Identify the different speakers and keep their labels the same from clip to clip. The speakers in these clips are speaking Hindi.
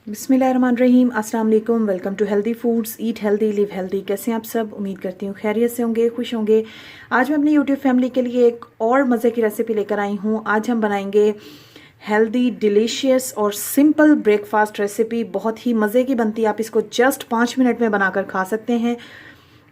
Speaker 1: बिस्मिल्लाहिर्रहमानिर्रहीम, अस्सलाम वालेकुम। Welcome to healthy foods, eat healthy live healthy. कैसे हैं आप सब? उम्मीद करती हूँ खैरियत से होंगे, खुश होंगे। आज मैं अपनी यूट्यूब फैमिली के लिए एक और मज़े की रेसिपी लेकर आई हूँ। आज हम बनाएंगे हेल्दी, डिलीशियस और सिंपल ब्रेकफास्ट रेसिपी। बहुत ही मज़े की बनती है। आप इसको जस्ट 5 मिनट में बनाकर खा सकते हैं।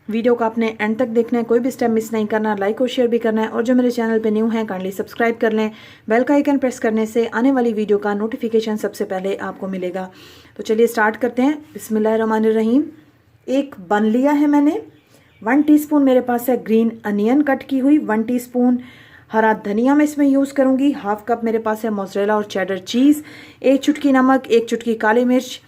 Speaker 1: वीडियो को आपने एंड तक देखना है, कोई भी स्टेप मिस नहीं करना, लाइक और शेयर भी करना है। और जो मेरे चैनल पे न्यू हैं काइंडली सब्सक्राइब कर लें। बेल का आइकन प्रेस करने से आने वाली वीडियो का नोटिफिकेशन सबसे पहले आपको मिलेगा। तो चलिए स्टार्ट करते हैं। बिस्मिल्लाहिर्रहमानिर्रहीम। एक बन लिया है मैंने। 1 टीस्पून मेरे पास है ग्रीन अनियन कट की हुई। 1 टीस्पून हरा धनिया मैं इसमें यूज़ करूँगी। हाफ कप मेरे पास है मोज़रेला और चेडर चीज़। 1 चुटकी नमक, 1 चुटकी काली मिर्च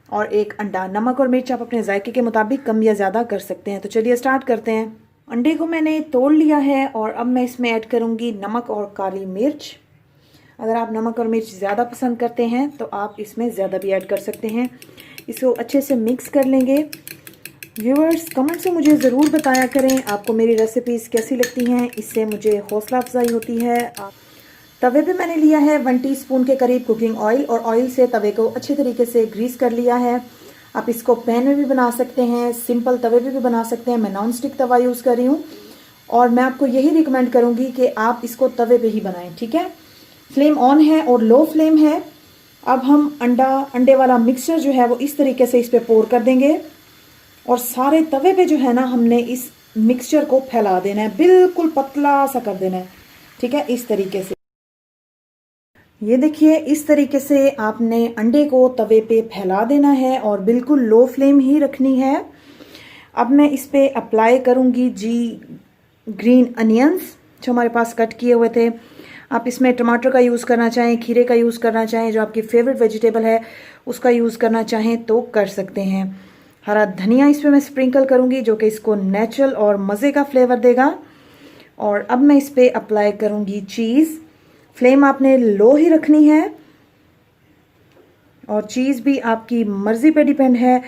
Speaker 1: और 1 अंडा। नमक और मिर्च आप अपने जायके के मुताबिक कम या ज़्यादा कर सकते हैं। तो चलिए स्टार्ट करते हैं। अंडे को मैंने तोड़ लिया है और अब मैं इसमें ऐड करूँगी नमक और काली मिर्च। अगर आप नमक और मिर्च ज़्यादा पसंद करते हैं तो आप इसमें ज़्यादा भी ऐड कर सकते हैं। इसको अच्छे से मिक्स कर लेंगे। व्यूअर्स, कमेंट से मुझे ज़रूर बताया करें आपको मेरी रेसिपीज़ कैसी लगती हैं। इससे मुझे हौसला अफजाई होती है। तवे पे मैंने लिया है 1 टीस्पून के करीब कुकिंग ऑयल और ऑयल से तवे को अच्छे तरीके से ग्रीस कर लिया है। आप इसको पैन में भी बना सकते हैं, सिंपल तवे पे भी बना सकते हैं। मैं नॉन स्टिक तवा यूज़ कर रही हूँ और मैं आपको यही रिकमेंड करूँगी कि आप इसको तवे पे ही बनाएं, ठीक है। फ्लेम ऑन है और लो फ्लेम है। अब हम अंडे वाला मिक्सचर जो है वो इस तरीके से इस पर पोर कर देंगे और सारे तवे पे जो है ना हमने इस मिक्सचर को फैला देना है, बिल्कुल पतला सा कर देना है, ठीक है। इस तरीके से ये देखिए, इस तरीके से आपने अंडे को तवे पे फैला देना है और बिल्कुल लो फ्लेम ही रखनी है। अब मैं इस पे अप्लाई करूँगी ग्रीन अनियंस जो हमारे पास कट किए हुए थे। आप इसमें टमाटर का यूज़ करना चाहें, खीरे का यूज़ करना चाहें, जो आपकी फेवरेट वेजिटेबल है उसका यूज़ करना चाहें तो कर सकते हैं। हरा धनिया इस पर मैं स्प्रिंकल करूँगी जो कि इसको नेचुरल और मज़े का फ्लेवर देगा। और अब मैं इस पर अप्लाई करूँगी चीज़। फ्लेम आपने लो ही रखनी है और चीज़ भी आपकी मर्ज़ी पे डिपेंड है,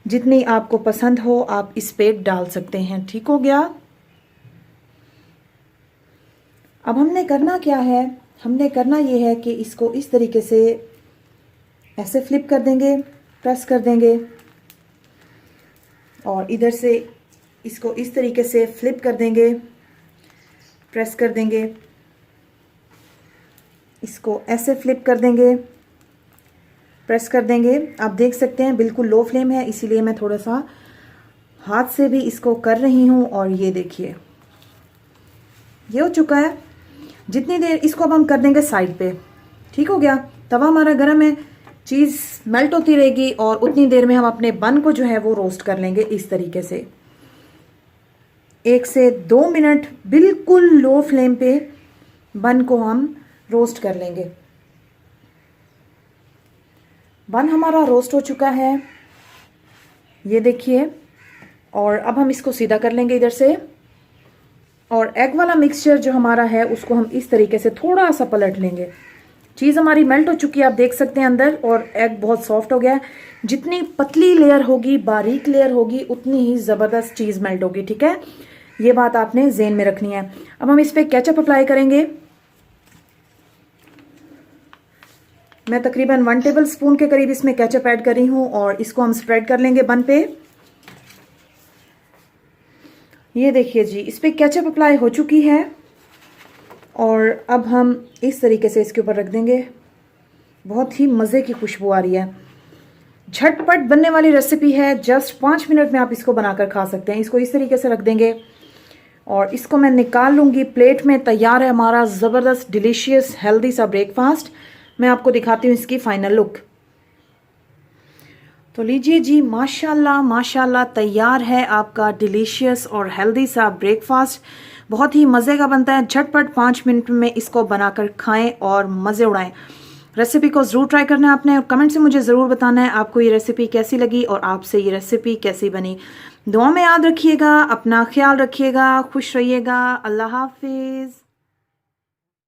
Speaker 1: जितनी आपको पसंद हो आप इस पे डाल सकते हैं। ठीक हो गया। अब हमने करना क्या है, हमने करना ये है कि इसको इस तरीके से ऐसे फ्लिप कर देंगे, प्रेस कर देंगे और इधर से इसको इस तरीके से फ्लिप कर देंगे, प्रेस कर देंगे, इसको ऐसे फ्लिप कर देंगे, प्रेस कर देंगे। आप देख सकते हैं बिल्कुल लो फ्लेम है, इसीलिए मैं थोड़ा सा हाथ से भी इसको कर रही हूँ। और ये देखिए ये हो चुका है। जितनी देर इसको अब हम कर देंगे साइड पे। ठीक हो गया। तवा हमारा गर्म है, चीज़ मेल्ट होती रहेगी और उतनी देर में हम अपने बन को जो है वो रोस्ट कर लेंगे। इस तरीके से 1 से 2 मिनट बिल्कुल लो फ्लेम पे बन को हम रोस्ट कर लेंगे। बन हमारा रोस्ट हो चुका है, ये देखिए। और अब हम इसको सीधा कर लेंगे इधर से। और एग वाला मिक्सचर जो हमारा है उसको हम इस तरीके से थोड़ा सा पलट लेंगे। चीज़ हमारी मेल्ट हो चुकी है, आप देख सकते हैं अंदर, और एग बहुत सॉफ्ट हो गया है। जितनी पतली लेयर होगी, बारीक लेयर होगी, उतनी ही ज़बरदस्त चीज़ मेल्ट होगी, ठीक है। ये बात आपने ज़हन में रखनी है। अब हम इस पर केचप अप्लाई करेंगे। मैं तकरीबन 1 टेबल स्पून के करीब इसमें केचप ऐड कर रही हूँ और इसको हम स्प्रेड कर लेंगे बन पे। ये देखिए जी, इस पर केचप अप्लाई हो चुकी है और अब हम इस तरीके से इसके ऊपर रख देंगे। बहुत ही मज़े की खुशबू आ रही है। झटपट बनने वाली रेसिपी है, जस्ट 5 मिनट में आप इसको बनाकर खा सकते हैं। इसको इस तरीके से रख देंगे और इसको मैं निकाल लूँगी प्लेट में। तैयार है हमारा ज़बरदस्त डिलीशियस हेल्दी सा ब्रेकफास्ट। मैं आपको दिखाती हूँ इसकी फाइनल लुक। तो लीजिए जी, माशाल्लाह माशाल्लाह, तैयार है आपका डिलीशियस और हेल्दी सा ब्रेकफास्ट। बहुत ही मज़े का बनता है। झटपट 5 मिनट में इसको बनाकर खाएं और मज़े उड़ाएं। रेसिपी को ज़रूर ट्राई करना है आपने और कमेंट से मुझे ज़रूर बताना है आपको ये रेसिपी कैसी लगी और आपसे ये रेसिपी कैसी बनी। दुआ में याद रखिएगा, अपना ख्याल रखिएगा, खुश रहिएगा। अल्लाह हाफिज़।